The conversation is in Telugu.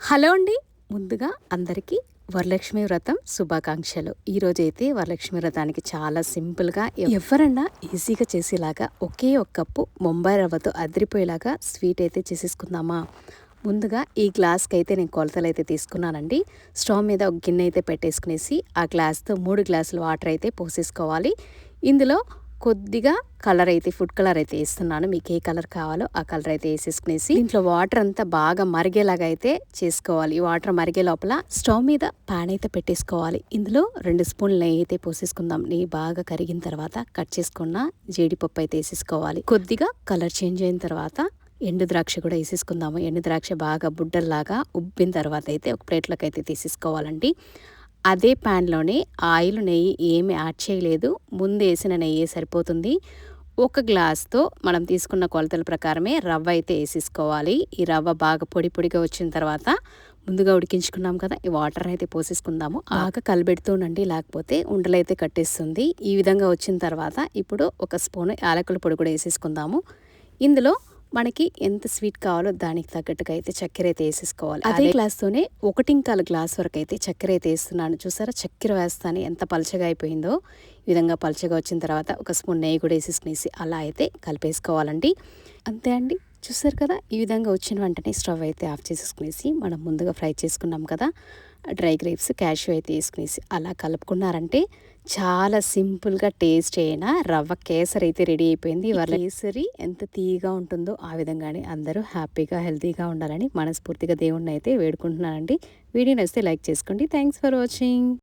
హలో అండి. ముందుగా అందరికీ వరలక్ష్మి వ్రతం శుభాకాంక్షలు. ఈరోజైతే వరలక్ష్మి వ్రతానికి చాలా సింపుల్గా ఎవరన్నా ఈజీగా చేసేలాగా ఒకే ఒక కప్పు బొంబాయి రవ్వతో అదిరిపోయేలాగా స్వీట్ అయితే చేసేసుకుందామా. ముందుగా ఈ గ్లాస్కి అయితే నేను కొలతలు అయితే తీసుకున్నానండి. స్టవ్ మీద ఒక గిన్నె అయితే పెట్టేసుకునేసి ఆ గ్లాస్తో 3 గ్లాసులు వాటర్ అయితే పోసేసుకోవాలి. ఇందులో కొద్దిగా కలర్ అయితే ఫుడ్ కలర్ అయితే వేస్తున్నాను. మీకు ఏ కలర్ కావాలో ఆ కలర్ అయితే వేసేసుకునేసి దీంట్లో వాటర్ అంతా బాగా మరిగేలాగా అయితే చేసుకోవాలి. ఈ వాటర్ మరిగే లోపల స్టవ్ మీద ప్యాన్ అయితే పెట్టేసుకోవాలి. ఇందులో 2 స్పూన్లు నెయ్యి అయితే పోసేసుకుందాం. నెయ్యి బాగా కరిగిన తర్వాత కట్ చేసుకున్న జీడిపప్పు అయితే వేసేసుకోవాలి. కొద్దిగా కలర్ చేంజ్ అయిన తర్వాత ఎండు ద్రాక్ష కూడా వేసేసుకుందాము. ఎండు ద్రాక్ష బాగా బుడ్డల్లాగా ఉబ్బిన తర్వాత అయితే ఒక ప్లేట్లోకి అయితే తీసేసుకోవాలండి. అదే ప్యాన్లోనే ఆయిల్ నెయ్యి ఏమి యాడ్ చేయలేదు. ముందు వేసిన నెయ్యి సరిపోతుంది. ఒక గ్లాస్తో మనం తీసుకున్న కొలతల ప్రకారమే రవ్వ అయితే వేసేసుకోవాలి. ఈ రవ్వ బాగా పొడి పొడిగా వచ్చిన తర్వాత ముందుగా ఉడికించుకున్నాం కదా, ఈ వాటర్ అయితే పోసేసుకుందాము. బాగా కలబెడుతూనండి, లేకపోతే ఉండలైతే కట్టేస్తుంది. ఈ విధంగా వచ్చిన తర్వాత ఇప్పుడు ఒక స్పూన్ యాలకుల పొడి కూడా వేసేసుకుందాము. ఇందులో మనకి ఎంత స్వీట్ కావాలో దానికి తగ్గట్టుగా అయితే చక్కెర అయితే వేసేసుకోవాలి. అదే గ్లాస్తోనే 1/4 గ్లాస్ వరకు అయితే చక్కెర అయితే వేస్తున్నాను. చూసారా, చక్కెర వేస్తాను ఎంత పలచగా అయిపోయిందో. ఈ విధంగా పలచగా వచ్చిన తర్వాత ఒక స్పూన్ నెయ్యి కూడా వేసేసుకునేసి అలా అయితే కలిపేసుకోవాలండి. అంతే అండి, చూసారు కదా. ఈ విధంగా వచ్చిన వెంటనే స్టవ్ అయితే ఆఫ్ చేసేసుకునేసి మనం ముందుగా ఫ్రై చేసుకున్నాం కదా డ్రై గ్రేప్స్, క్యాష్యూ అయితే వేసుకునేసి అలా కలుపుకున్నారంటే చాలా సింపుల్గా టేస్ట్ అయినా రవ్వ కేసరి అయితే రెడీ అయిపోయింది. వాళ్ళ కేసరి ఎంత తీయగా ఉంటుందో ఆ విధంగానే అందరూ హ్యాపీగా హెల్తీగా ఉండాలని మనస్ఫూర్తిగా దేవుణ్ణి అయితే వేడుకుంటున్నానండి. వీడియో నచ్చితే లైక్ చేసుకోండి. Thanks for watching.